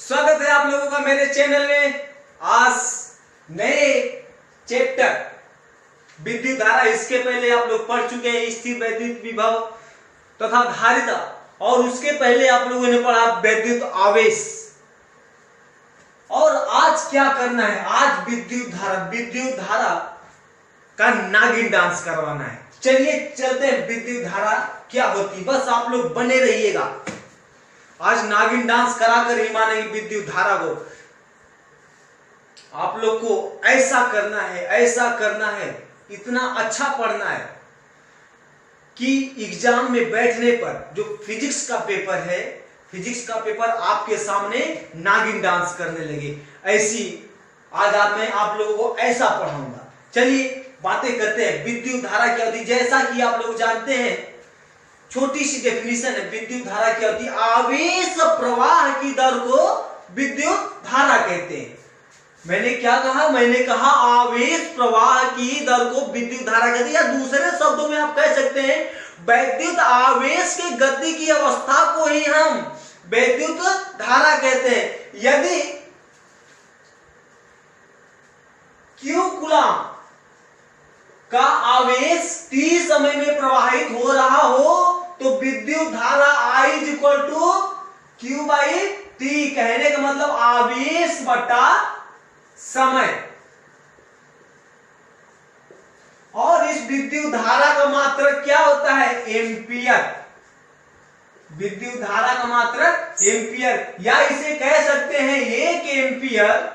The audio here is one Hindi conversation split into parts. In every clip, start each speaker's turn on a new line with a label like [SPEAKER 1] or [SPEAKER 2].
[SPEAKER 1] स्वागत है आप लोगों का मेरे चैनल में। आज नए चैप्टर विद्युत धारा, इसके पहले आप लोग पढ़ चुके हैं स्थिर वैद्युत विभव तथा धारिता, और उसके पहले आप लोगों ने पढ़ा वैद्युत आवेश। और आज क्या करना है, आज विद्युत धारा का नागिन डांस करवाना है। चलिए चलते हैं, विद्युत धारा क्या होती है, बस आप लोग बने रहिएगा। आज नागिन डांस कराकर ही मानेंगे विद्युत धारा को। आप लोग को ऐसा करना है, इतना अच्छा पढ़ना है कि एग्जाम में बैठने पर जो फिजिक्स का पेपर आपके सामने नागिन डांस करने लगे। ऐसी आज मैं आप लोगों को ऐसा पढ़ाऊंगा। चलिए बातें करते हैं, विद्युत धारा क्या होती है। जैसा कि आप लोग जानते हैं, छोटी सी डेफिनेशन है, विद्युत धारा क्या होती है। आवेश प्रवाह की दर को विद्युत धारा कहते हैं। मैंने क्या कहा, मैंने कहा आवेश प्रवाह की दर को विद्युत धारा कहते हैं, या दूसरे शब्दों में आप कह सकते हैं वैद्युत आवेश की गति की अवस्था को ही हम वैद्युत धारा कहते हैं। यदि Q कूलम का आवेश t समय में प्रवाहित हो रहा हो तो विद्युत धारा I = Q/T। कहने का मतलब आवेश बटा समय। और इस विद्युत धारा का मात्रक क्या होता है, एम्पियर। विद्युत धारा का मात्रक एम्पियर, या इसे कह सकते हैं 1 एम्पियर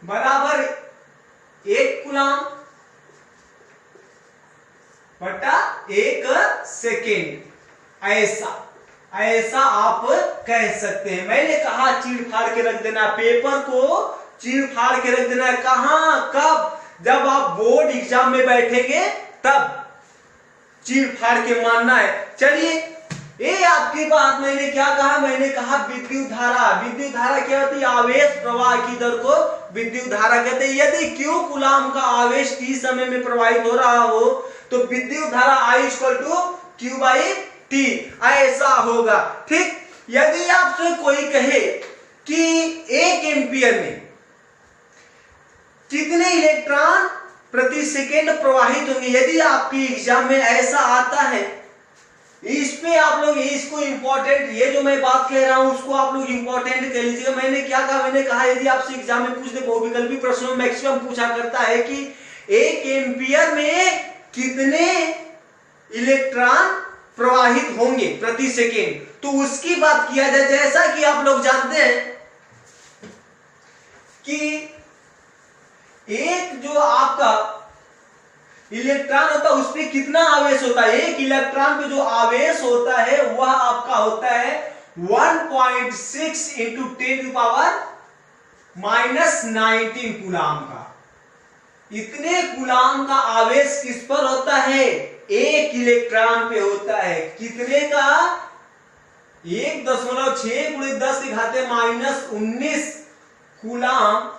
[SPEAKER 1] बराबर 1 कूलम बटा 1 सेकेंड। ऐसा आप कह सकते हैं। मैंने कहा चीड़ फाड़ के रख देना, पेपर को चीड़ फाड़ के रख देना। कहां, कब, जब आप बोर्ड एग्जाम में बैठेंगे तब चीड़ फाड़ के मानना है। चलिए ये आपकी बात, मैंने क्या कहा, मैंने कहा विद्युत धारा क्या होती है, आवेश प्रवाह की दर को विद्युत धारा कहते हैं। यदि Q कूलम का आवेश t समय में प्रवाहित हो रहा हो तो विद्युत धारा I = Q/T ऐसा होगा। ठीक, यदि आपसे कोई कहे कि 1 एम्पियर में कितने इलेक्ट्रॉन प्रति सेकेंड प्रवाहित होंगे, यदि आपकी एग्जाम में ऐसा आता है, इस पे आप लोग इसको इंपॉर्टेंट, ये जो मैं बात कह रहा हूं उसको आप लोग इंपॉर्टेंट कह लीजिएगा। मैंने क्या कहा, मैंने कहा यदि आपसे एग्जाम में पूछ दे, बहुविकल्पी प्रश्नों में मैक्सिमम पूछा करता है कि 1 एम्पियर में कितने इलेक्ट्रॉन प्रवाहित होंगे प्रति सेकेंड, तो उसकी बात किया जाए। जैसा कि आप लोग जानते हैं कि एक जो आपका इलेक्ट्रॉन होता है उस पर कितना आवेश होता है, एक इलेक्ट्रॉन पे जो आवेश होता है वह आपका होता है 1.6 × 10⁻⁻19 कूलम का। इतने कूलम का आवेश किस पर होता है, एक इलेक्ट्रॉन पे होता है। कितने का, 1.6 × 10⁻⁻19 कूलम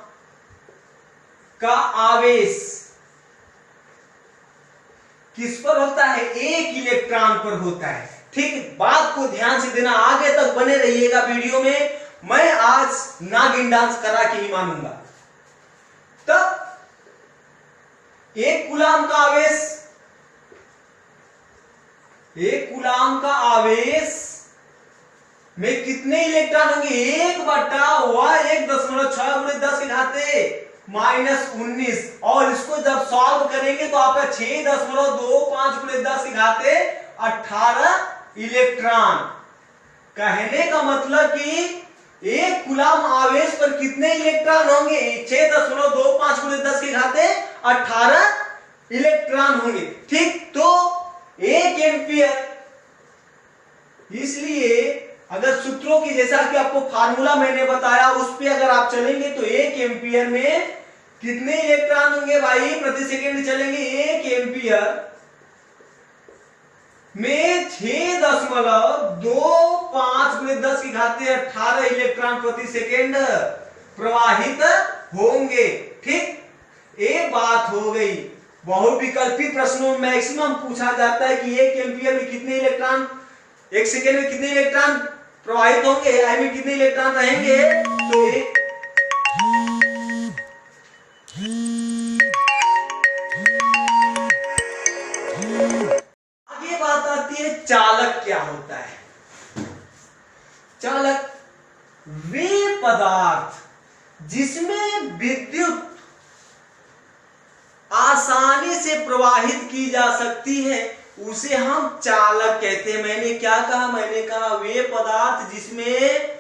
[SPEAKER 1] का आवेश किस पर होता है, एक इलेक्ट्रॉन पर होता है। ठीक, बात को ध्यान से देना, आगे तक बने रहिएगा वीडियो में। मैं आज नागिन डांस करा के ही मानूंगा। तब 1 कूलम का आवेश में कितने इलेक्ट्रॉन होंगे, 1/1.6 × 10⁻⁻19। और इसको जब सॉल्व करेंगे तो आपका 6.25 × 10⁻18 इलेक्ट्रॉन। कहने का मतलब कि 1 कूलम आवेश पर कितने इलेक्ट्रॉन होंगे, 6.25 × 10⁻18 इलेक्ट्रॉन होंगे। ठीक, तो 1 एम्पियर, इसलिए अगर सूत्रों की, जैसा कि आपको फार्मूला मैंने बताया, उस पे अगर आप चलेंगे तो 1 एम्पियर में कितने इलेक्ट्रॉन होंगे भाई प्रति सेकेंड चलेंगे, 1 एम्पियर में 6.25 × 10⁻18 इलेक्ट्रॉन प्रति सेकेंड प्रवाहित होंगे। ठीक, ये बात हो गई। बहुविकल्पी प्रश्नों में मैक्सिमम पूछा जाता है कि 1 एम्पियर में कितने इलेक्ट्रॉन, 1 सेकेंड में कितने इलेक्ट्रॉन प्रवाहित होंगे, आई मीन कितने इलेक्ट्रॉन रहेंगे, तो एक आगे बात आती है चालक क्या होता है। चालक वे पदार्थ जिसमें विद्युत आसानी से प्रवाहित की जा सकती है उसे हम चालक कहते हैं। मैंने क्या कहा, मैंने कहा वे पदार्थ जिसमें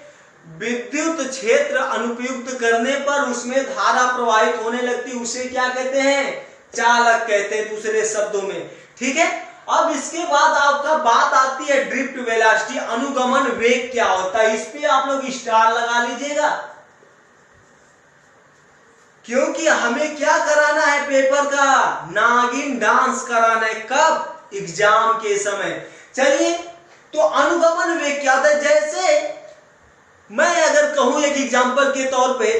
[SPEAKER 1] विद्युत क्षेत्र अनुप्रयुक्त करने पर उसमें धारा प्रवाहित होने लगती, उसे क्या कहते हैं, चालक कहते हैं दूसरे शब्दों में। ठीक है, अब इसके बाद आपका बात आती है ड्रिफ्ट वेलोसिटी, अनुगमन वेग क्या होता है। इस पे आप लोग स्टार लगा लीजिएगा, क्योंकि हमें क्या कराना है, पेपर का नागिन डांस कराना है। कब, एग्जाम के समय। चलिए, तो अनुगमन वेग क्या होता है। जैसे मैं अगर कहूं एक एग्जांपल के तौर पे,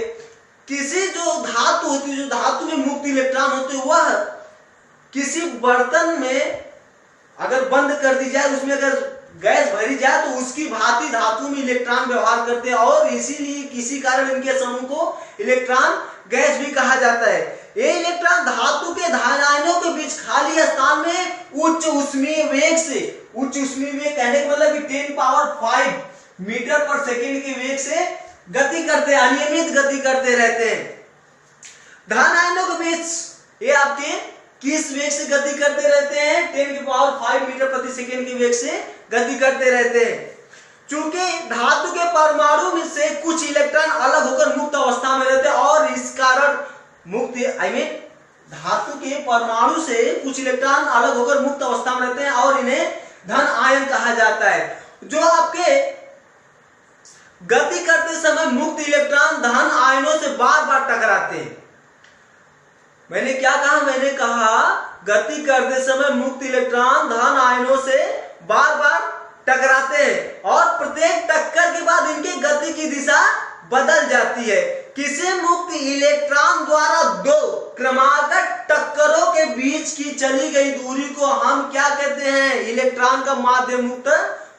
[SPEAKER 1] किसी जो धातु होती है, जो धातु में मुक्त इलेक्ट्रॉन होते हैं, वह किसी बर्तन में अगर बंद कर दी जाए, उसमें अगर गैस भरी जाए तो उसकी भांति धातु में इलेक्ट्रॉन व्यवहार करते हैं, और इसीलिए किसी कारण इनके समूह को इलेक्ट्रॉन गैस भी कहा जाता है। ये इलेक्ट्रॉन धातु के धन आयनों के बीच खाली स्थान में उच्च ऊष्मीय वेग से, उच्च ऊष्मीय वेग कहने का मतलब 10⁵ मीटर पर सेकेंड के वेग से गति करते, अनियमित गति करते रहते हैं। धन आयनों के बीच ये आपके किस वेग से गति करते रहते हैं, 10⁵ मीटर प्रति सेकेंड के वेग से गति करते रहते हैं। चूंकि धातु के परमाणु में से कुछ इलेक्ट्रॉन अलग होकर मुक्त अवस्था में रहते हैं, और इस कारण मुक्त आई मीन धातु के परमाणु से कुछ इलेक्ट्रॉन अलग होकर मुक्त अवस्था में रहते हैं, और इन्हें धन आयन कहा जाता है। जो आपके गति करते समय मुक्त इलेक्ट्रॉन धन आयनों से बार बार टकराते हैं। मैंने क्या कहा, मैंने कहा गति करते समय मुक्त इलेक्ट्रॉन धन आयनों से बार बार टकराते हैं, और प्रत्येक टक्कर के बाद इनकी गति की दिशा बदल जाती है। किसी मुक्त इलेक्ट्रॉन द्वारा दो क्रमागत टक्करों के बीच की चली गई दूरी को हम क्या कहते हैं, इलेक्ट्रॉन का माध्य मुक्त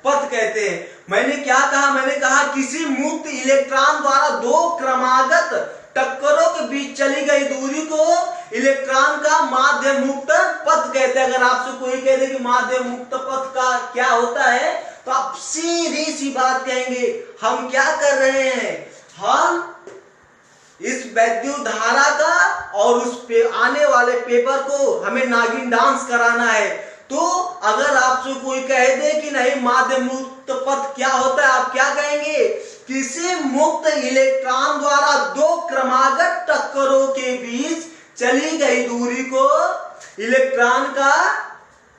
[SPEAKER 1] पथ कहते हैं। मैंने क्या कहा, मैंने कहा किसी मुक्त इलेक्ट्रॉन द्वारा दो क्रमागत टक्करों के बीच चली गई दूरी को इलेक्ट्रॉन का माध्य मुक्त पथ कहते हैं। अगर आपसे कोई कह दे कि माध्य मुक्त पथ का क्या होता है, तो आप सीधी सी बात कहेंगे, हम क्या कर रहे हैं, हम इस वैद्युत धारा का और उस पे आने वाले पेपर को हमें नागिन डांस कराना है। तो अगर आपसे कोई कह दे कि नहीं माध्य मुक्त पथ क्या होता है, आप क्या कहेंगे, किसी मुक्त इलेक्ट्रॉन द्वारा दो क्रमागत टक्करों के बीच चली गई दूरी को इलेक्ट्रॉन का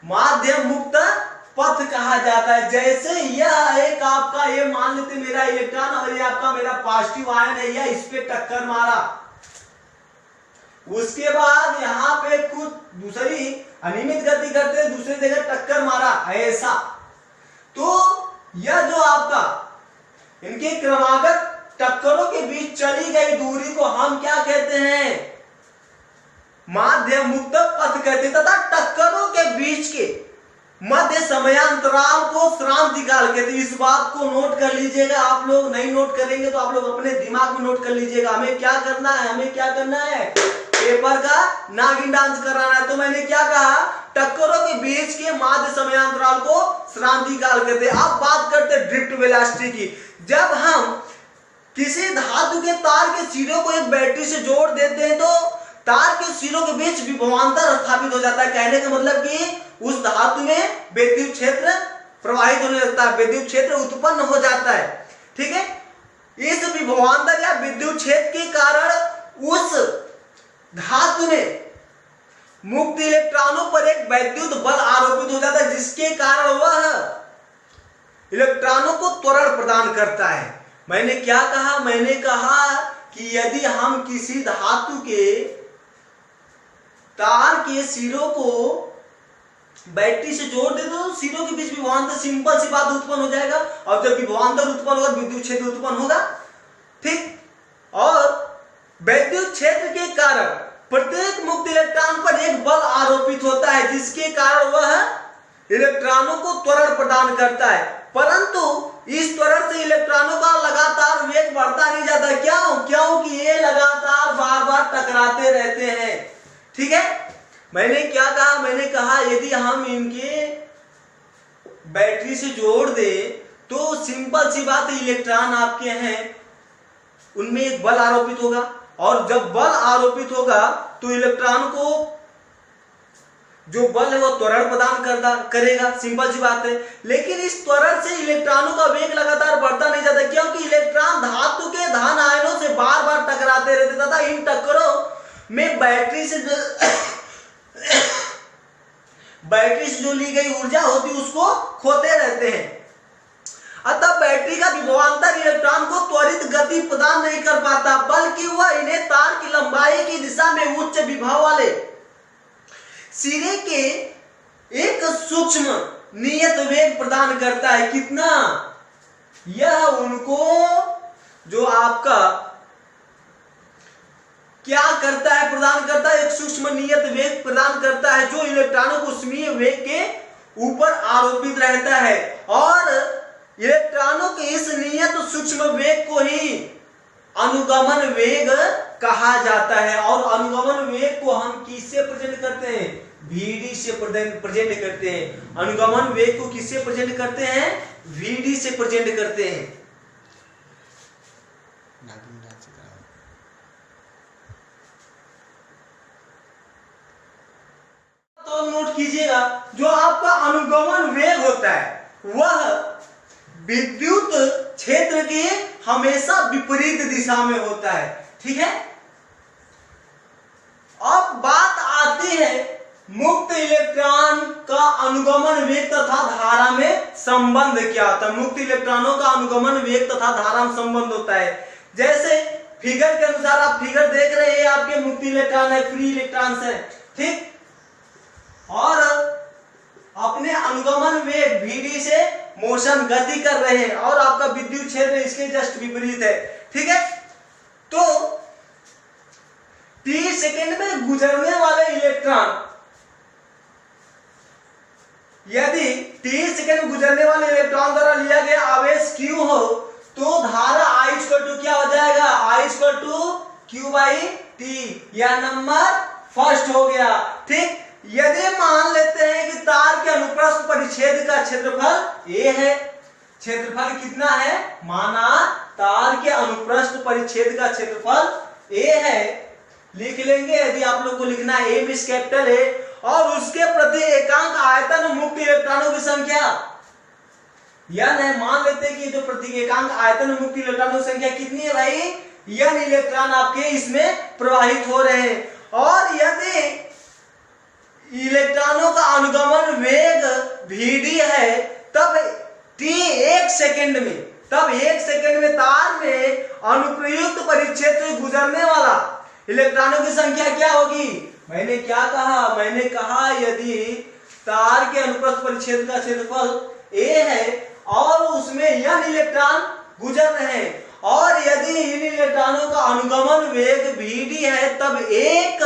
[SPEAKER 1] माध्य मुक्त पथ कहा जाता है। जैसे यह एक आपका, ये मान लेते मेरा इलेक्ट्रॉन और ये आपका मेरा पॉजिटिव आयन है, यह इस पे टक्कर मारा, उसके बाद यहाँ पे कुछ दूसरी अनियमित गति करते दूसरी जगह टक्कर मारा, ऐसा। तो यह जो आपका इनके क्रमागत टक्करों के बीच चली गई दूरी को हम क्या कहते हैं, माध्य मुक्त पथ कहते हैं, तथा टक्करों के बीच के मध्य समयांतराल को श्रांति काल कहते हैं। इस बात को नोट कर लीजिएगा, आप लोग नहीं नोट करेंगे तो आप लोग अपने दिमाग में नोट कर लीजिएगा। हमें क्या करना है, हमें क्या करना है, पेपर का नागिन डांस कराना है। तो मैंने क्या कहा, टक्करों के बीच के माध्य समयांतराल को श्रांति काल कहते हैं। अब बात करते हैं ड्रिफ्ट वेलोसिटी की। जब हम किसी धातु के तार के सिरों को एक बैटरी से जोड़ देते हैं तो तार के सिरों के बीच विभवांतर स्थापित हो जाता है। कहने का मतलब कि उस धातु में विद्युत क्षेत्र प्रवाहित होने लगता है, विद्युत क्षेत्र उत्पन्न हो जाता है। ठीक है, इस विभवांतर या विद्युत क्षेत्र के कारण उस धातु में मुक्त इलेक्ट्रॉनों पर एक वैद्युत बल आरोपित हो जाता है, जिसके कारण वह इलेक्ट्रॉनों को त्वरण प्रदान करता है। मैंने क्या कहा, मैंने कहा कि यदि हम किसी धातु के तार के सिरों को बैटरी से जोड़ दे तो सिरों के बीच विभवांतर, सिंपल सी बात, उत्पन्न हो जाएगा। और जब विभवांतर उत्पन्न होगा विद्युत क्षेत्र उत्पन्न होगा। ठीक, और विद्युत क्षेत्र के कारण प्रत्येक मुक्त इलेक्ट्रॉन पर एक बल आरोपित होता है, जिसके कारण वह इलेक्ट्रॉनों को त्वरण प्रदान करता है। परंतु इस त्वरण से इलेक्ट्रॉनों का लगातार वेग बढ़ता नहीं जाता। क्योंकि ये लगातार बार बार टकराते रहते हैं। ठीक है, मैंने क्या कहा, मैंने कहा यदि हम इनके बैटरी से जोड़ दे तो सिंपल सी बात है, इलेक्ट्रॉन आपके हैं उनमें एक बल आरोपित होगा, और जब बल आरोपित होगा तो इलेक्ट्रॉन को जो बल है वो त्वरण प्रदान करेगा, सिंपल सी बात है। लेकिन इस त्वरण से इलेक्ट्रॉनों का वेग लगातार बढ़ता नहीं जाता, क्योंकि इलेक्ट्रॉन धातु के धन आयनों से बार बार टकराते रहते तथा इन टक्करों में बैटरी से जो ली गई ऊर्जा होती उसको खोते रहते हैं। अतः बैटरी का विभवांतर इलेक्ट्रॉन को त्वरित गति प्रदान नहीं कर पाता, बल्कि वह इन्हें तार की लंबाई की दिशा में उच्च विभव वाले सिरे के एक सूक्ष्म नियत वेग प्रदान करता है। कितना? यह उनको जो आपका क्या करता है, प्रदान करता है, एक सूक्ष्म नियत वेग प्रदान करता है जो इलेक्ट्रॉनों को उष्मीय वेग के ऊपर आरोपित रहता है, और इलेक्ट्रॉनों के इस नियत सूक्ष्म वेग को ही अनुगमन वेग कहा जाता है। और अनुगमन वेग को हम किससे प्रेजेंट करते हैं? Vd से प्रेजेंट करते हैं। अनुगमन वेग को किससे प्रेजेंट करते हैं? Vd से प्रेजेंट करते हैं। तो नोट कीजिएगा, जो आपका अनुगमन वेग होता है वह विद्युत क्षेत्र के हमेशा विपरीत दिशा में होता है। ठीक है, अब बात आती है मुक्त इलेक्ट्रॉन का अनुगमन वेग तथा धारा में संबंध क्या होता है। मुक्त इलेक्ट्रॉनों का अनुगमन वेग तथा धारा में संबंध होता है। जैसे फिगर के अनुसार आप फिगर देख रहे हैं, आपके मुक्त इलेक्ट्रॉन है, फ्री इलेक्ट्रॉन्स है, ठीक, और अपने अनुगमन वेग Vd से मोशन गति कर रहे हैं, और आपका विद्युत क्षेत्र इसके जस्ट विपरीत है। ठीक है, तो 30 सेकेंड में गुजरने वाले इलेक्ट्रॉन, यदि 30 सेकेंड में गुजरने वाले इलेक्ट्रॉन द्वारा लिया गया आवेश Q हो तो धारा I = क्या हो जाएगा? I = Q/T, यह नंबर फर्स्ट हो गया। ठीक, यदि मान लेते हैं कि तार के अनुप्रस्थ परिच्छेद का क्षेत्रफल A है, क्षेत्रफल कितना है? माना तार के अनुप्रस्थ परिच्छेद का क्षेत्रफल A है, लिख लेंगे। यदि आप लोग को लिखना है A कैपिटल है, और उसके प्रति एकांक आयतन मुक्त इलेक्ट्रॉनों की संख्या n है। मान लेते हैं कि जो प्रति एकांक आयतन मुक्त इलेक्ट्रॉनों की संख्या कितनी है भाई? n इलेक्ट्रॉन आपके इसमें प्रवाहित हो रहे हैं। और यदि इलेक्ट्रॉनों का अनुगमन वेग Vd है, तब एक सेकेंड में तार में अनुप्रयुक्त परिच्छेद से गुजरने वाला इलेक्ट्रॉनों की संख्या क्या होगी? मैंने क्या कहा? मैंने कहा यदि तार के अनुप्रस्थ परिच्छेद का क्षेत्रफल A है और उसमें n इलेक्ट्रॉन गुजर रहे हैं, और यदि इन इलेक्ट्रॉनों का अनुगमन वेग Vd है, तब एक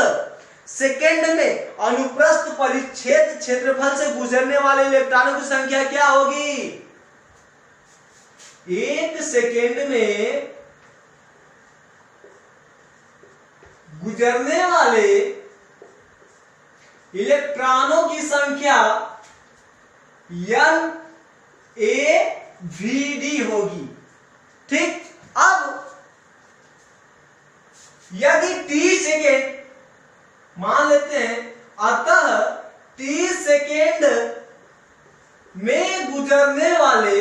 [SPEAKER 1] सेकेंड में अनुप्रस्थ परिच्छेद क्षेत्रफल से गुजरने वाले इलेक्ट्रॉनों की संख्या क्या होगी? एक सेकेंड में गुजरने वाले इलेक्ट्रॉनों की संख्या NaVd होगी। ठीक, अब यदि 30 सेकेंड मान लेते हैं, अतः 30 सेकेंड में गुजरने वाले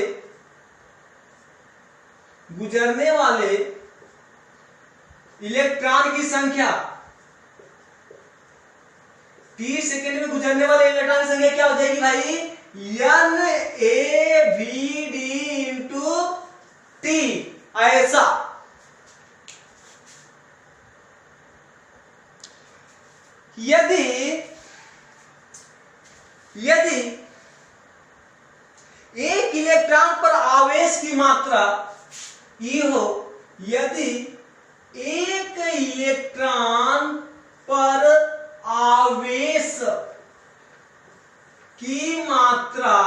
[SPEAKER 1] इलेक्ट्रॉन की संख्या, 30 सेकेंड में गुजरने वाले इलेक्ट्रॉन की संख्या क्या हो जाएगी भाई? NaVd × T। ऐसा यदि एक इलेक्ट्रॉन पर आवेश की मात्रा E हो, यदि एक इलेक्ट्रॉन पर आवेश की मात्रा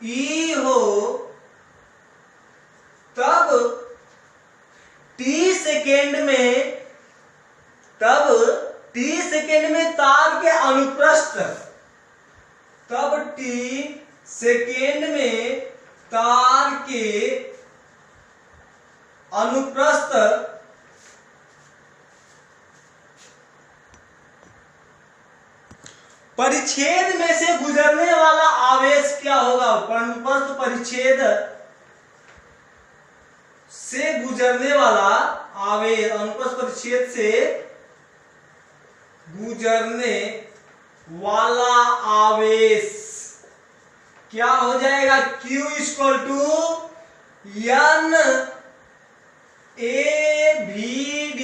[SPEAKER 1] E हो, सेकेंड में तार के अनुप्रस्थ परिच्छेद में से गुजरने वाला आवेश क्या होगा? अनुप्रस्थ परिच्छेद से गुजरने वाला आवेश, अनुप्रस्थ परिच्छेद से गुजरने वाला आवेश क्या हो जाएगा? Q equal to N AVD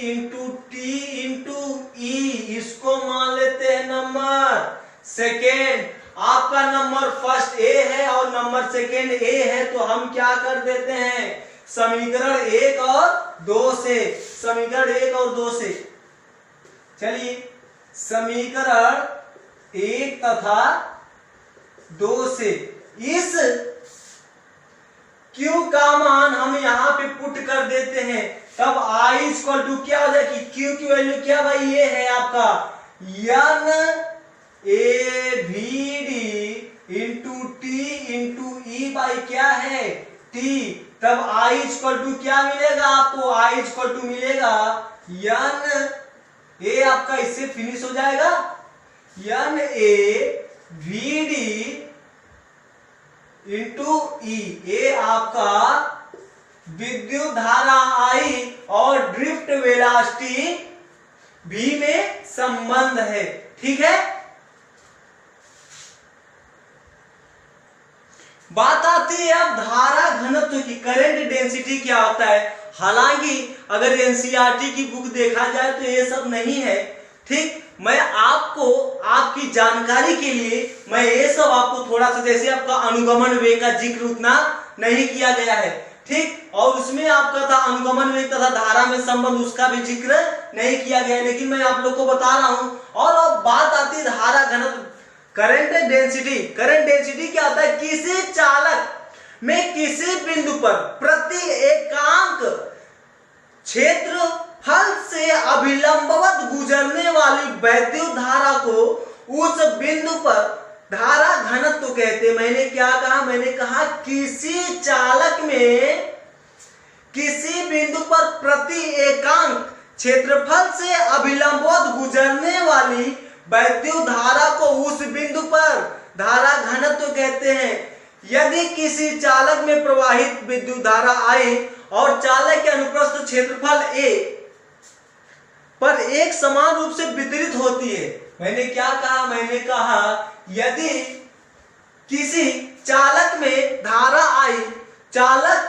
[SPEAKER 1] into T into E। इसको मान लेते हैं नंबर सेकेंड। आपका नंबर फर्स्ट A है और नंबर सेकेंड A है, तो हम क्या कर देते हैं समीकरण 1 और 2 से, समीकरण 1 और 2 से। चलिए समीकरण 1 तथा 2 से इस Q का मान हम यहाँ पे पुट कर देते हैं, तब I इक्वल टू क्या हो जाएगी? Q की वैल्यू क्या भाई? ये है आपका N AVD into T into E by क्या है? T। तब I इक्वल टू क्या मिलेगा आपको? I इक्वल टू मिलेगा N A, आपका इससे फिनिश हो जाएगा, N AVD इंटू E। ए आपका विद्युत धारा I और ड्रिफ्ट वेलोसिटी V में संबंध है। ठीक है, बात आती है अब धारा घनत्व की। करंट डेंसिटी क्या होता है? हालांकि अगर एनसीईआरटी की बुक देखा जाए तो ये सब नहीं है। ठीक, मैं आपको आपकी जानकारी के लिए मैं ये सब आपको थोड़ा सा, जैसे आपका अनुगमन वेग का जिक्र उतना नहीं किया गया है, ठीक, और उसमें आपका था अनुगमन वेग तथा धारा में संबंध, उसका भी जिक्र नहीं किया गया है, लेकिन मैं आप लोग को बता रहा हूं। और अब बात आती है धारा घनत्व, करंट डेंसिटी। करंट डेंसिटी क्या होता है? किसी चालक में किसी बिंदु पर प्रति एकांक क्षेत्रफल से अभिलंबवत गुजरने वाली वैद्युत धारा को उस बिंदु पर धारा घनत्व कहते हैं। मैंने क्या कहा? मैंने कहा किसी चालक में किसी बिंदु पर प्रति एकांक क्षेत्रफल से अभिलंबवत गुजरने वाली वैद्युत धारा को उस बिंदु पर धारा घनत्व कहते हैं। यदि किसी चालक में प्रवाहित विद्युत धारा आई और चालक के अनुप्रस्थ क्षेत्रफल A पर एक समान रूप से वितरित होती है। मैंने क्या कहा? मैंने कहा यदि किसी चालक में धारा आई, चालक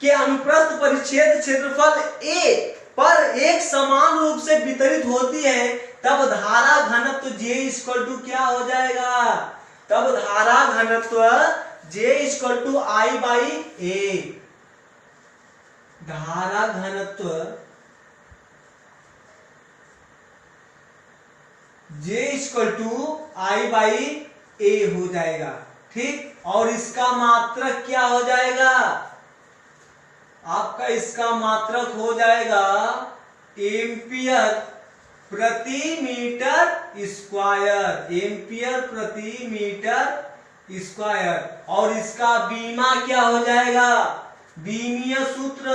[SPEAKER 1] के अनुप्रस्थ परिच्छेद क्षेत्रफल A पर एक समान रूप से वितरित होती है, तब धारा घनत्व J इक्वल टू क्या हो जाएगा? तब धारा घनत्व J equal to I by A। धारा घनत्व J equal to I by A हो जाएगा। ठीक, और इसका मात्रक क्या हो जाएगा? आपका इसका मात्रक हो जाएगा एम्पियर प्रति मीटर स्क्वायर, एम्पियर प्रति मीटर स्क्वायर। और इसका बीमा क्या हो जाएगा? बीमीय सूत्र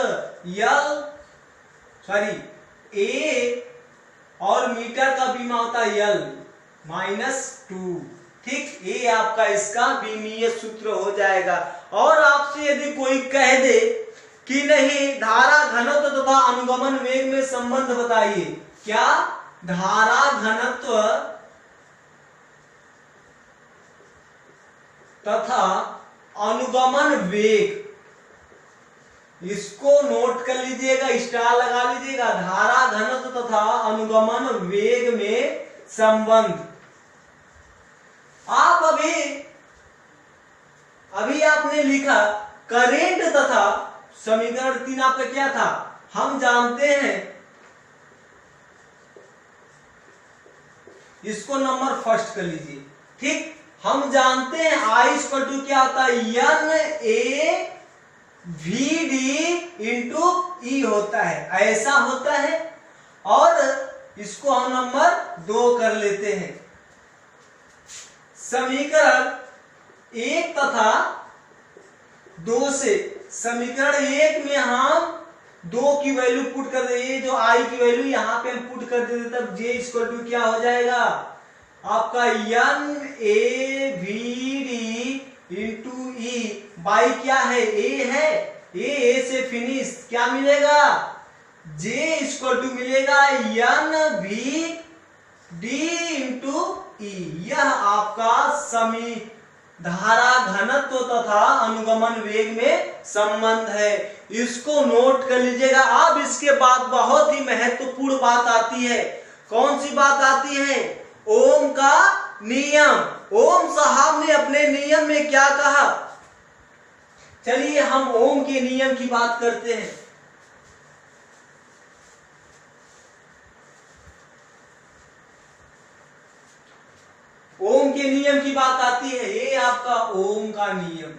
[SPEAKER 1] A और मीटर का बीमा होता है L -2। ठीक, ये आपका इसका बीमीय सूत्र हो जाएगा। और आपसे यदि कोई कह दे कि नहीं धारा घनत्व तथा अनुगमन वेग में संबंध बताइए, क्या? धारा घनत्व तथा अनुगमन वेग, इसको नोट कर लीजिएगा, स्टार लगा लीजिएगा। धारा घनत्व तथा अनुगमन वेग में संबंध। आप अभी आपने लिखा करेंट तथा समीकरण 3 आपका क्या था? हम जानते हैं, इसको नंबर फर्स्ट कर लीजिए। ठीक, हम जानते हैं I इक्वल टू क्या होता है? N AVD इंटू E होता है, ऐसा होता है। और इसको हम नंबर 2 कर लेते हैं। समीकरण 1 तथा 2 से समीकरण 1 में हम 2 की वैल्यू पुट कर दे, ये जो आई की वैल्यू यहां पे हम पुट कर देते, तब जे इक्वल टू क्या हो जाएगा आपका N A V D into E by क्या है ए है, ए से फिनिश क्या मिलेगा जे इक्वल टू मिलेगा N V D into E. यह आपका समी धारा घनत्व तथा अनुगमन वेग में संबंध है, इसको नोट कर लीजिएगा। अब इसके बाद बहुत ही महत्वपूर्ण बात आती है। कौन सी बात आती है? ओम का नियम। ओम साहब ने अपने नियम में क्या कहा, चलिए हम ओम के नियम की बात करते हैं। ओम के नियम की बात आती है, ये आपका ओम का नियम।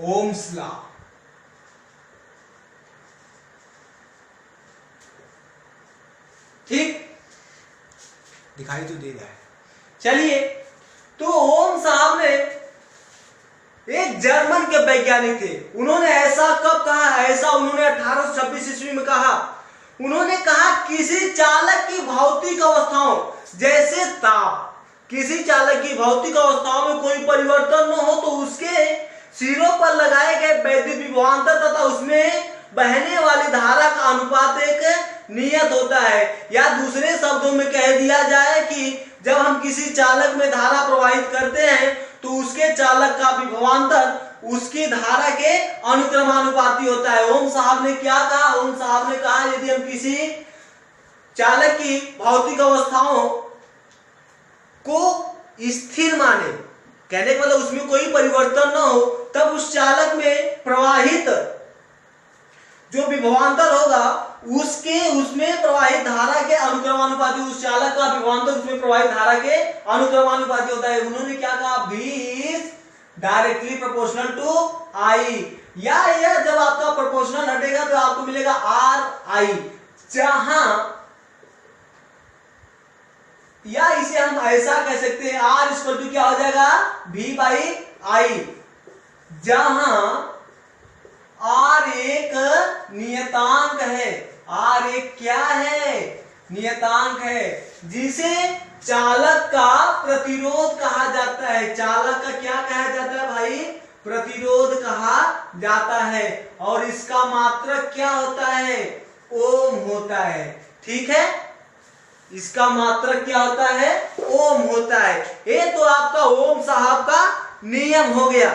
[SPEAKER 1] Ohm's law. ठीक, दिखाई तो दे रहा है। चलिए, तो ओम साहब ने एक जर्मन के वैज्ञानिक थे, उन्होंने ऐसा कब कहा, ऐसा उन्होंने 1826 ईस्वी में कहा। उन्होंने कहा किसी चालक की भौतिक अवस्थाओं जैसे ताप, किसी चालक की भौतिक अवस्थाओं में कोई परिवर्तन न हो तो उसके सिरों पर लगाए गए वैद्युत विभवांतर तथा उसमें बहने वाली धारा का अनुपात एक नियत होता है। या दूसरे शब्दों में कह दिया जाए कि जब हम किसी चालक में धारा प्रवाहित करते हैं तो उसके चालक का विभवांतर उसकी धारा के अनुक्रमानुपाती होता है। ओम साहब ने क्या कहा? ओम साहब ने कहा यदि हम किसी चालक की भौतिक अवस्थाओं को स्थिर माने, कहने का मतलब उसमें कोई परिवर्तन न हो, तब उस चालक में प्रवाहित जो विभवांतर होगा उसमें प्रवाहित धारा के अनुक्रमानुपाती, उस चालक का विभवांतर उसमें प्रवाहित धारा के अनुक्रमानुपाती होता है। उन्होंने क्या कहा? V is directly proportional to I. या जब आपका प्रोपोर्शनल हटेगा तो आपको मिलेगा आर आई, जहां या इसे हम ऐसा कह सकते हैं आर इक्वल टू क्या हो जाएगा V बाई आई, जहां आर एक नियतांक है। आर एक क्या है? नियतांक है, जिसे चालक का प्रतिरोध कहा जाता है। चालक का क्या कहा जाता है भाई? प्रतिरोध कहा जाता है। और इसका मात्रक क्या होता है? ओम होता है। ठीक है, इसका मात्रक क्या होता है? ओम होता है। ये तो आपका ओम साहब का नियम हो गया।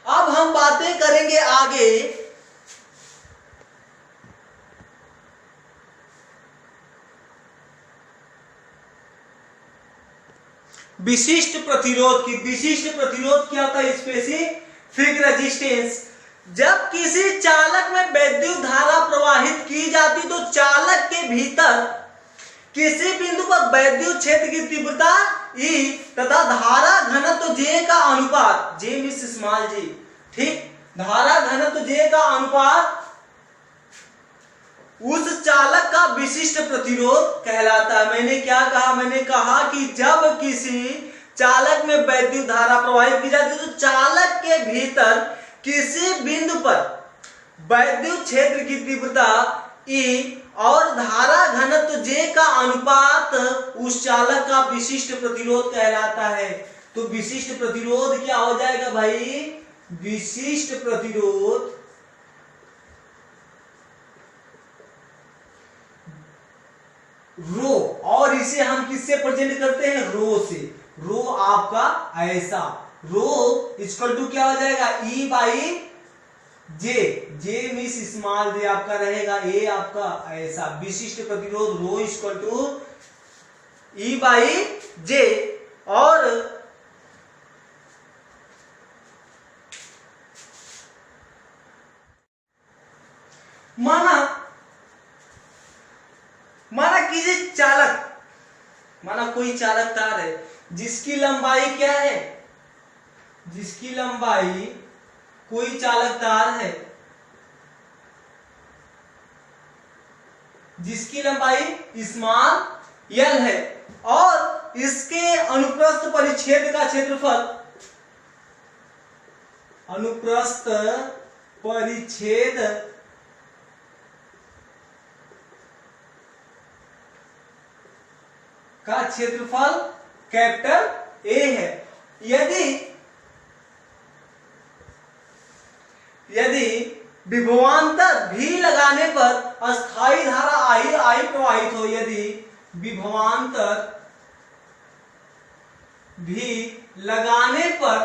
[SPEAKER 1] अब हम बातें करेंगे आगे विशिष्ट प्रतिरोध की। विशिष्ट प्रतिरोध क्या होता है? Specific resistance. जब किसी चालक में वैद्युत धारा प्रवाहित की जाती तो चालक के भीतर किसी बिंदु पर वैद्युत क्षेत्र की तीव्रता E तथा धारा घनत्व J का अनुपात, J मींस स्मॉल g, ठीक, धारा घनत्व J का अनुपात उस चालक का विशिष्ट प्रतिरोध कहलाता है। मैंने क्या कहा? मैंने कहा कि जब किसी चालक में वैद्युत धारा प्रवाहित की जाती है तो चालक के भीतर किसी बिंदु पर वैद्युत क्षेत्र की तीव्रता E और धारा घनत्व J का अनुपात उस चालक का विशिष्ट प्रतिरोध कहलाता है। तो विशिष्ट प्रतिरोध क्या हो जाएगा भाई? विशिष्ट प्रतिरोध रो, और इसे हम किससे प्रेजेंट करते हैं? रो से। रो आपका ऐसा, रो इक्वल टू क्या हो जाएगा? E by J, J means small जे आपका रहेगा, ए आपका ऐसा। विशिष्ट प्रतिरोध रो इक्वल टू E बाई जे। और माना किसी चालक, माना कोई चालक तार है जिसकी लंबाई क्या है? जिसकी लंबाई, कोई चालक तार है जिसकी लंबाई स्मॉल यल है। और इसके अनुप्रस्थ परिच्छेद का क्षेत्रफल, अनुप्रस्थ परिच्छेद का क्षेत्रफल कैपिटल ए है। यदि विभवांतर भी लगाने पर अस्थायी धारा आई प्रवाहित हो, यदि विभवांतर भी लगाने पर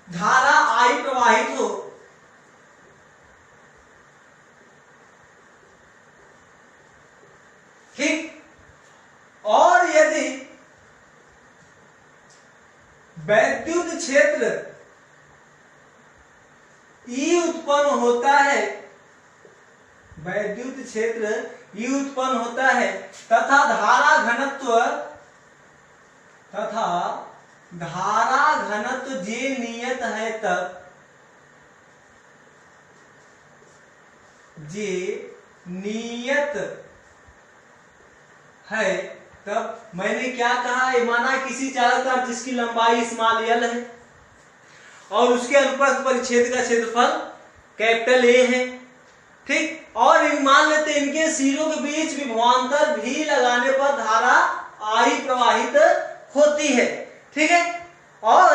[SPEAKER 1] धारा आई प्रवाहित हो, ठीक, और यदि वैद्युत क्षेत्र E उत्पन्न होता है, वैद्युत क्षेत्र E उत्पन्न होता है तथा धारा घनत्व J नियत है, तब J नियत है, तब मैंने क्या कहा, माना किसी चालक जिसकी लंबाई स्मॉल एल है और उसके अनुप्रस्थ परिच्छेद का क्षेत्रफल कैपिटल ए है, ठीक, और मान लेते हैं इनके सिरों के बीच विभवांतर भी लगाने पर धारा आई प्रवाहित होती है, ठीक है। और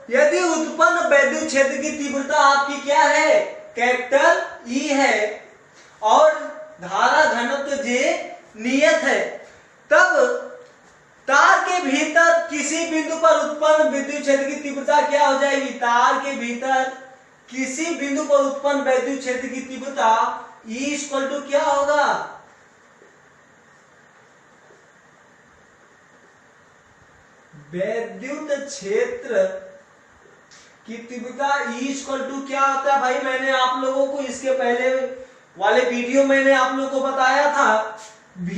[SPEAKER 1] यदि उत्पन्न वैद्युत क्षेत्र की तीव्रता आपकी क्या है, कैपिटल ई है, और धारा घनत्व जे नियत है, तब तार के भीतर किसी बिंदु पर उत्पन्न विद्युत क्षेत्र की तीव्रता क्या हो जाएगी, तार के भीतर किसी बिंदु पर उत्पन्न वैद्युत क्षेत्र की तीव्रता E इक्वल टू क्या होगा, वैद्युत क्षेत्र की तीव्रता E इक्वल टू क्या होता है भाई, मैंने आप लोगों को इसके पहले वाले वीडियो मैंने आप लोगों को बताया था, V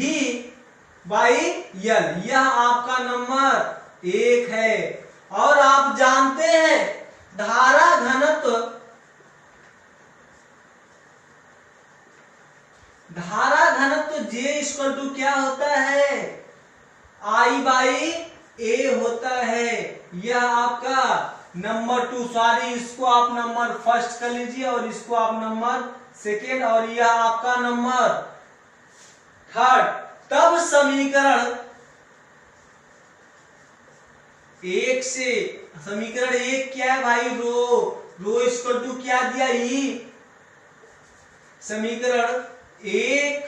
[SPEAKER 1] बाई यल, यह आपका नंबर 1 है। और आप जानते हैं धारा घनत्व J इक्वल टू क्या होता है, I बाई ए होता है, यह आपका नंबर 2, सॉरी इसको आप नंबर फर्स्ट कर लीजिए और इसको आप नंबर सेकेंड, और यह आपका नंबर 3। तब समीकरण 1 से, समीकरण 1 क्या है भाई, रो इक्वल टू क्या दिया, ई, समीकरण 1,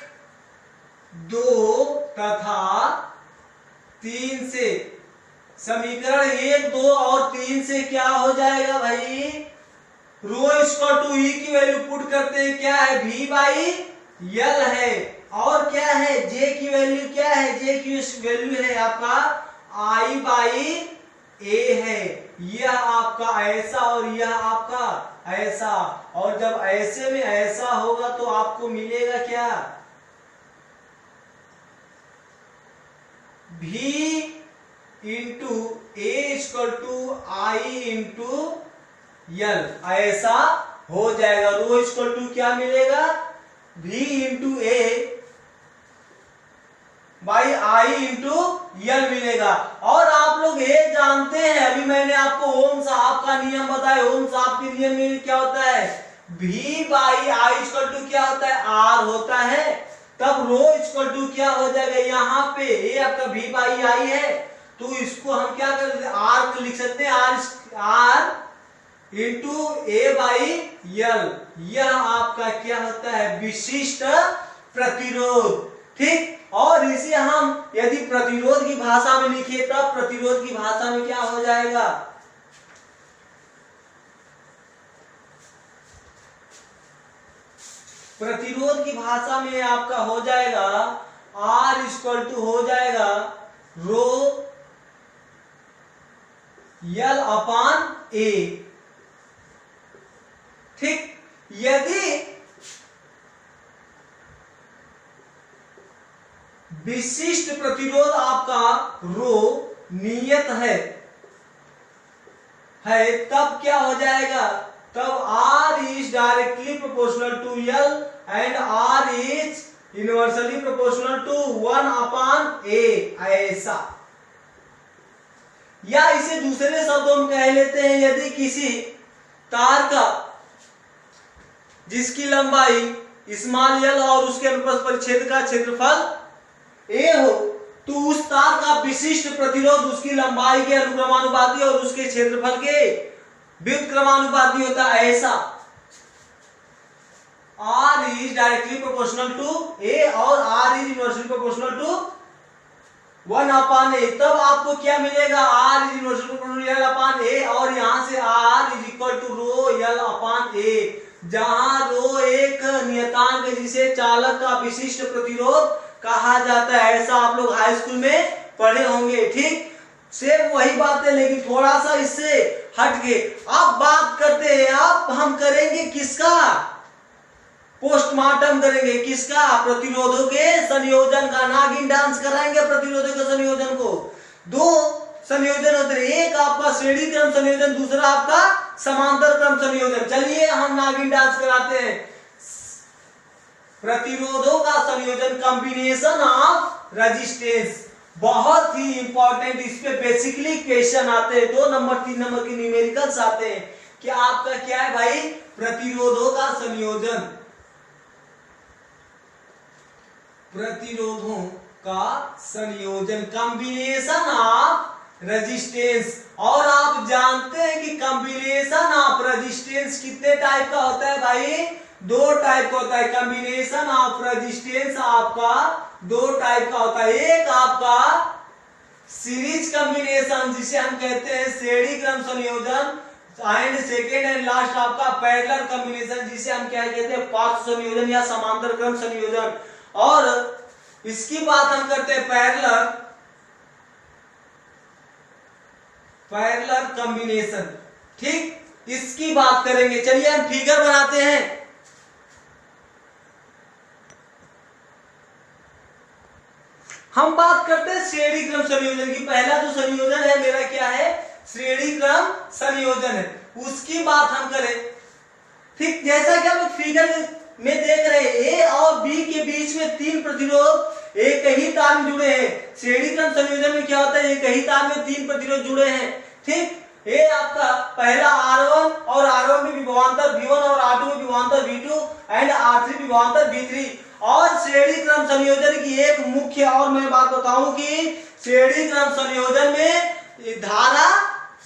[SPEAKER 1] 2 तथा 3 से, समीकरण 1, 2 और 3 से क्या हो जाएगा भाई, रो इक्वल टू ई की वैल्यू पुट करते हैं, क्या है, V बाई यल है, और क्या है, J की वैल्यू क्या है, J की वैल्यू है आपका I बाई ए है, यह आपका ऐसा और यह आपका ऐसा, और जब ऐसे में ऐसा होगा तो आपको मिलेगा क्या, V into A equal to I into L, ऐसा हो जाएगा। रो इक्वल टू क्या मिलेगा, V into A by I into L मिलेगा। और आप लोग ये जानते हैं, अभी मैंने आपको ओम साहब का नियम बताया, ओम साहब के नियम में क्या होता है, V by I equal to क्या होता है, R होता है, तब रो इक्वल टू क्या हो जाएगा, यहाँ पे ये आपका V बाई आई है, तो इसको हम क्या कर सकते हैं, R लिख सकते हैं, R इंटू ए बाई यल, यह आपका क्या होता है, विशिष्ट प्रतिरोध, ठीक। और इसे हम यदि प्रतिरोध की भाषा में लिखे, तब प्रतिरोध की भाषा में क्या हो जाएगा, प्रतिरोध की भाषा में आपका हो जाएगा R इक्वल टू हो जाएगा रो यल अपान ए, ठीक। यदि विशिष्ट प्रतिरोध आपका रो नियत है, तब क्या हो जाएगा, तब R is directly proportional to L and R is inversely proportional to 1/a, ऐसा। या इसे दूसरे शब्दों में कह लेते हैं, यदि किसी तार का जिसकी लंबाई स्मॉल l और उसके अनुप्रस्थ परिच्छेद का क्षेत्रफल a हो, तो उस तार का विशिष्ट प्रतिरोध उसकी लंबाई के अनुक्रमानुपाती और उसके क्षेत्रफल के व्युत्क्रमानुपाती होता है, ऐसा। R is directly proportional to A और R is inversely proportional to 1/a, तब आपको क्या मिलेगा? R is inversely proportional to L/a, और यहां से R is equal to rho L/a, जहां रो एक नियतांक है जिसे चालक का विशिष्ट प्रतिरोध कहा जाता है, ऐसा आप लोग हाई स्कूल में पढ़े होंगे। ठीक, सेम वही बात है, लेकिन थोड़ा सा इससे हट के अब बात करते हैं। अब हम करेंगे किसका? पोस्टमार्टम करेंगे। किसका? प्रतिरोधों के संयोजन का। नागिन डांस कराएंगे प्रतिरोधों के संयोजन को। दो संयोजन होते हैं, एक आपका श्रेणी क्रम संयोजन, दूसरा आपका समांतर क्रम संयोजन। चलिए हम नागिन डांस कराते हैं। प्रतिरोधों का संयोजन, कॉम्बिनेशन ऑफ रेजिस्टेंस, बहुत ही इंपॉर्टेंट। इस पे बेसिकली क्वेश्चन आते हैं, 2 नंबर 3 नंबर के न्यूमेरिकल्स आते हैं कि आपका क्या है भाई? प्रतिरोधों का संयोजन, प्रतिरोधों का संयोजन, कॉम्बिनेशन ऑफ रेजिस्टेंस। और आप जानते हैं कि कॉम्बिनेशन ऑफ रेजिस्टेंस कितने टाइप का होता है भाई? 2 टाइप का होता है। कॉम्बिनेशन ऑफ रेजिस्टेंस आपका 2 टाइप का होता है। एक आपका सीरीज कॉम्बिनेशन जिसे हम कहते हैं श्रेणी क्रम संयोजन, एंड सेकेंड एंड लास्ट आपका पैरेलल कॉम्बिनेशन जिसे हम क्या कहते हैं? पार्श्व संयोजन या समांतर क्रम संयोजन। और इसकी बात हम करते हैं पैरेलल कॉम्बिनेशन। ठीक, इसकी बात करेंगे। चलिए हम फिगर बनाते हैं। हम बात करते हैं श्रेणी क्रम संयोजन की। पहला जो संयोजन है मेरा क्या है? श्रेणी क्रम संयोजन है, उसकी बात हम करें। ठीक, जैसा कि हम फिगर में देख रहे हैं, ए और बी के बीच में 3 प्रतिरोध एक ही तार में जुड़े हैं। श्रेणी क्रम संयोजन में क्या होता है? एक ही तार में 3 प्रतिरोध जुड़े हैं। ठीक, ए आपका पहला R1 और R1 में विभवांतर V1 और R2 में विभवांतर V2 एंड R3 विभवांतर V3। और श्रेणी क्रम संयोजन की एक मुख्य और मैं बात बताऊं कि श्रेणी क्रम संयोजन में धारा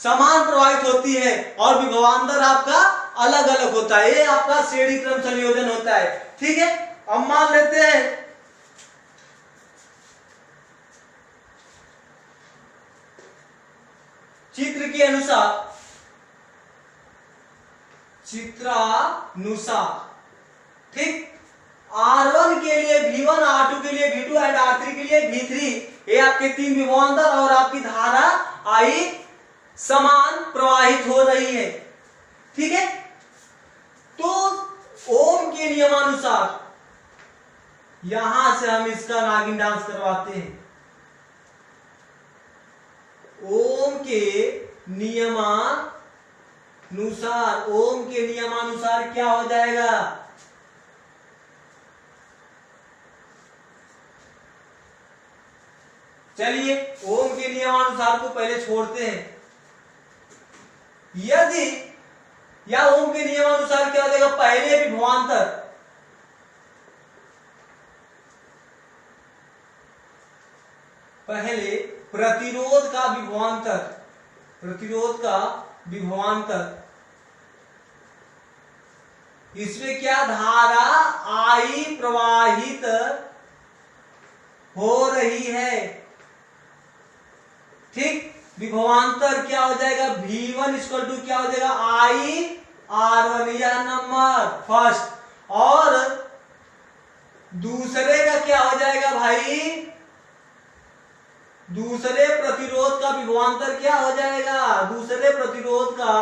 [SPEAKER 1] समान प्रवाहित होती है और विभवांतर आपका अलग अलग होता है। ये आपका श्रेणी क्रम संयोजन होता है। ठीक है, अब मान लेते हैं चित्र के अनुसार, चित्रानुसार। ठीक, R1 के लिए V1, R2 के लिए V2 एंड R3 के लिए V3, ये आपके 3 विभवांतर और आपकी धारा I समान प्रवाहित हो रही है। ठीक है, तो ओम के नियमानुसार यहां से हम इसका नागिन डांस करवाते हैं। ओम के नियमानुसार, ओम के नियमानुसार क्या हो जाएगा? चलिए ओम के नियमानुसार को पहले छोड़ते हैं। यदि या ओम के नियमानुसार क्या हो जाएगा? पहले विभवांतर, पहले प्रतिरोध का विभवांतर, प्रतिरोध का विभवांतर, इसमें क्या धारा आई प्रवाहित हो रही है। ठीक, विभवांतर क्या हो जाएगा? V1 इक्वल टू क्या हो जाएगा? I/R1, यह नंबर फर्स्ट। और दूसरे का क्या हो जाएगा भाई? दूसरे प्रतिरोध का विभवांतर क्या हो जाएगा? दूसरे प्रतिरोध का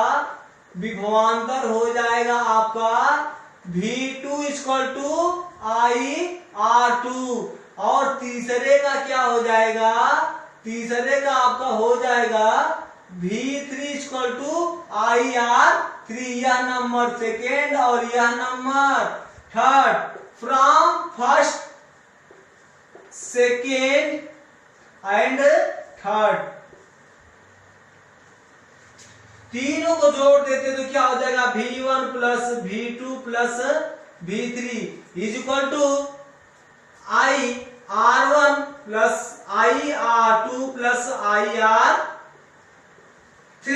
[SPEAKER 1] विभवांतर हो जाएगा आपका V2 इक्वल टू I/R2। और तीसरे का क्या हो जाएगा? तीसरे का आपका हो जाएगा V3 इक्वल टू I/R3, यह नंबर सेकेंड और यह number third. From first second and third, तीनों को जोड़ देते तो क्या हो जाएगा, V1 plus V2 plus V3 is equal to I R1 plus I R2 plus I R3।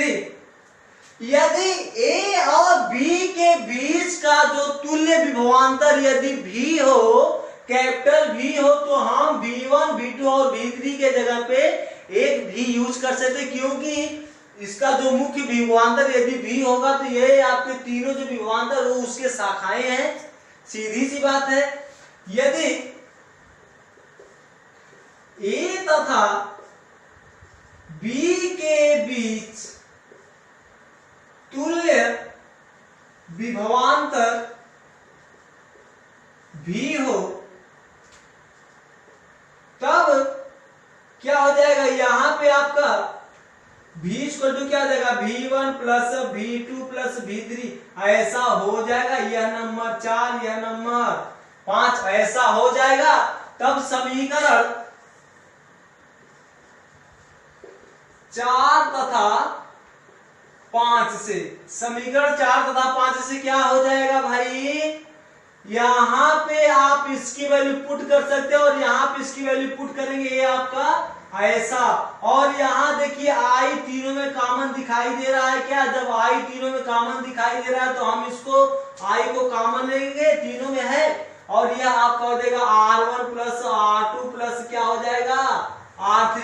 [SPEAKER 1] यदि A और B के बीच का जो तुल्य विभवांतर यदि V हो, कैपिटल V हो, तो हम V1 V2 और V3 के जगह पे एक V यूज कर सकते, क्योंकि इसका जो मुख्य विभवांतर यदि V होगा तो ये आपके तीनों जो विभवांतर वो उसके शाखाएं हैं, सीधी सी बात है। यदि A तथा B के बीच तुल्य विभवांतर V हो, तब क्या हो जाएगा, यहां पे आपका V इक्वल टू क्या हो जाएगा, V1 plus V2 plus V3 ऐसा हो जाएगा। यह नंबर 4, यह नंबर 5 ऐसा हो जाएगा। तब समीकरण 4 तथा 5 से, समीकरण 4 तथा 5 से क्या हो जाएगा भाई, यहां पे आप इसकी वैल्यू पुट कर सकते हो और यहां पे इसकी वैल्यू पुट करेंगे, ये आपका ऐसा। और यहां देखिए आई तीनों में कॉमन दिखाई दे रहा है क्या, जब आई तीनों में कॉमन दिखाई दे रहा है तो हम इसको आई को कॉमन लेंगे, तीनों में है, और यह आपका हो जाएगा R1 प्लस R2 प्लस क्या हो जाएगा R3।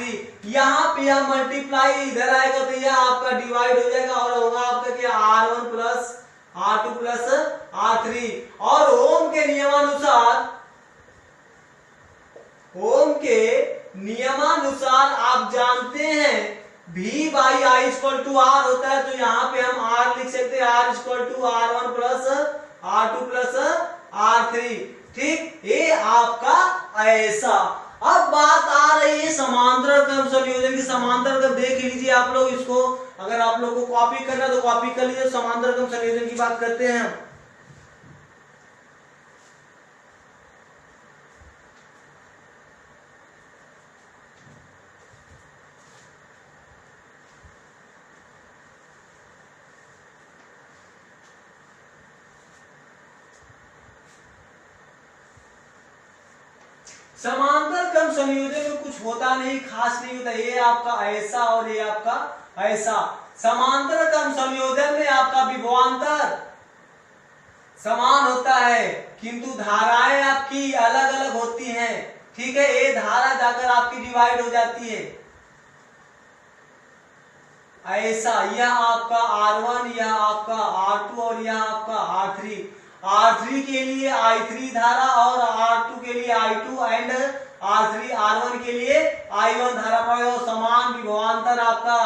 [SPEAKER 1] यहाँ पे यह मल्टीप्लाई इधर आएगा तो यह आपका डिवाइड हो जाएगा और होगा आपका क्या R1 plus R2 plus R3। और ओम के नियमानुसार आप जानते हैं V by I equal to R होता है, तो यहाँ पे हम R लिख सकते हैं, R equal to R1 plus R2 plus R3। ठीक, ये आपका ऐसा। अब बात आ रही है समांतर क्रम संयोजन की। समांतर क्रम देख लीजिए आप लोग, इसको अगर आप लोग को कॉपी करना है तो कॉपी कर लीजिए। समांतर क्रम संयोजन की बात करते हैं। समांतर क्रम संयोजन में कुछ होता नहीं, खास नहीं होता, ये आपका ऐसा और ये आपका ऐसा। समांतर क्रम संयोजन में आपका विभवांतर समान होता है किंतु धाराएं आपकी अलग अलग होती हैं। ठीक है, ये धारा जाकर आपकी डिवाइड हो जाती है ऐसा। यह आपका R1, यह आपका R2 और यह आपका R3। R3 के लिए I3 धारा और R2 के लिए I2 एंड R1 के लिए I1 धारा प्रवाहित, समान विभवांतर आपका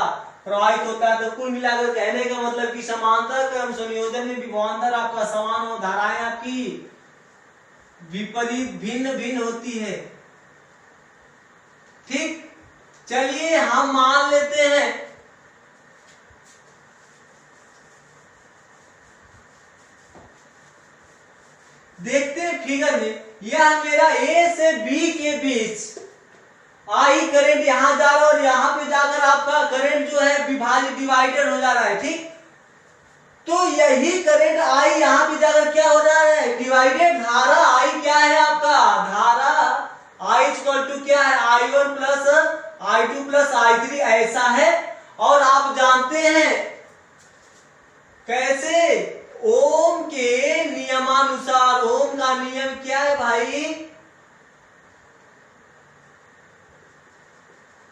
[SPEAKER 1] प्रवाहित होता है। तो कुल मिलाकर कहने का मतलब कि समांतर क्रम संयोजन में विभवांतर आपका समान हो, धाराएं आपकी विपरीत भिन्न भिन्न होती है। ठीक, चलिए हम मान लेते हैं देखते हैं फिगर में, यह मेरा A से B के बीच I करंट यहां जा रहा है और यहां पे जाकर आपका करंट जो है विभाजित डिवाइडेड हो जा रहा है। ठीक, तो यही करंट I यहां पे जाकर क्या हो रहा है, डिवाइडेड। धारा I क्या है आपका, धारा I इक्वल टू क्या है, I1 plus I2 plus I3 ऐसा है। और आप जानते हैं कैसे, ओम के नियमानुसार। ओम का नियम क्या है भाई,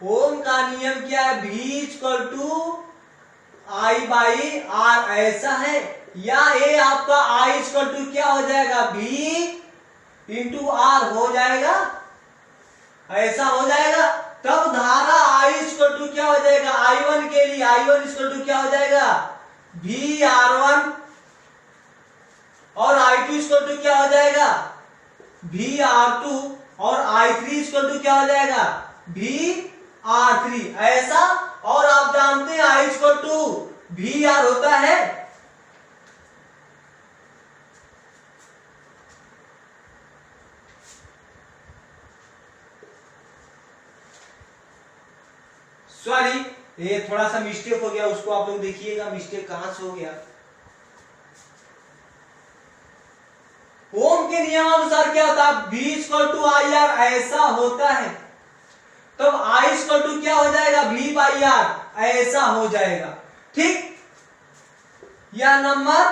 [SPEAKER 1] ओम का नियम क्या है, V equal to I by R ऐसा है। या ये आपका I इक्वल टू क्या हो जाएगा, V इंटू R हो जाएगा, ऐसा हो जाएगा। तब धारा I इक्वल टू क्या हो जाएगा, I1 के लिए I1 इक्वल टू क्या हो जाएगा, V R1 और I2 इक्वल टू क्या हो जाएगा, V R2 और I3 इक्वल टू क्या हो जाएगा, V R3 ऐसा। और आप जानते हैं I equal to V R होता है सॉरी, ये थोड़ा सा मिस्टेक हो गया, उसको आप लोग देखिएगा मिस्टेक कहां से हो गया। ओम के नियमानुसार क्या होता है, V = IR ऐसा होता है, तब I = क्या हो जाएगा, V/R ऐसा हो जाएगा। ठीक, यह नंबर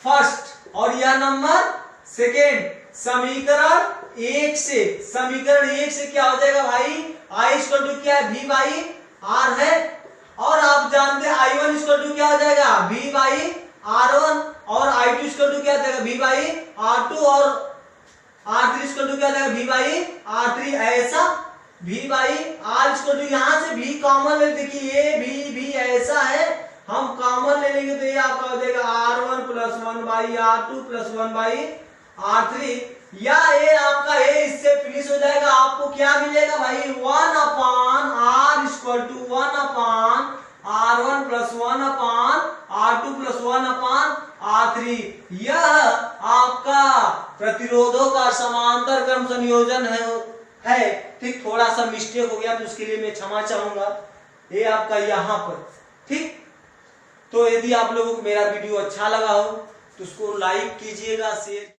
[SPEAKER 1] फर्स्ट और यह नंबर सेकेंड। समीकरण एक से क्या हो जाएगा भाई, I = क्या है, V/R है, और आप जानते हैं I1 = क्या हो जाएगा, V/R1, और I2 = क्या हो जाएगा, V/R2, और R3 = क्या हो जाएगा, V/R3। ऐसा V/R = यहां से V कॉमन ले, देखिए ये भी ऐसा है, हम कॉमन ले लेंगे तो ये आपका हो जाएगा R1 + 1/R2 + 1/R3, या ये आपका ये इससे फिनिश हो जाएगा। आपको क्या मिलेगा भाई, 1/R = 1/R1 + 1/R2 + 1/R3। यह आपका प्रतिरोधों का समांतर क्रम संयोजन है। ठीक, थोड़ा सा मिस्टेक हो गया तो उसके लिए मैं क्षमा चाहूंगा, ये आपका यहां पर। ठीक, तो यदि आप लोगों को मेरा वीडियो अच्छा लगा हो तो उसको लाइक कीजिएगा, शेयर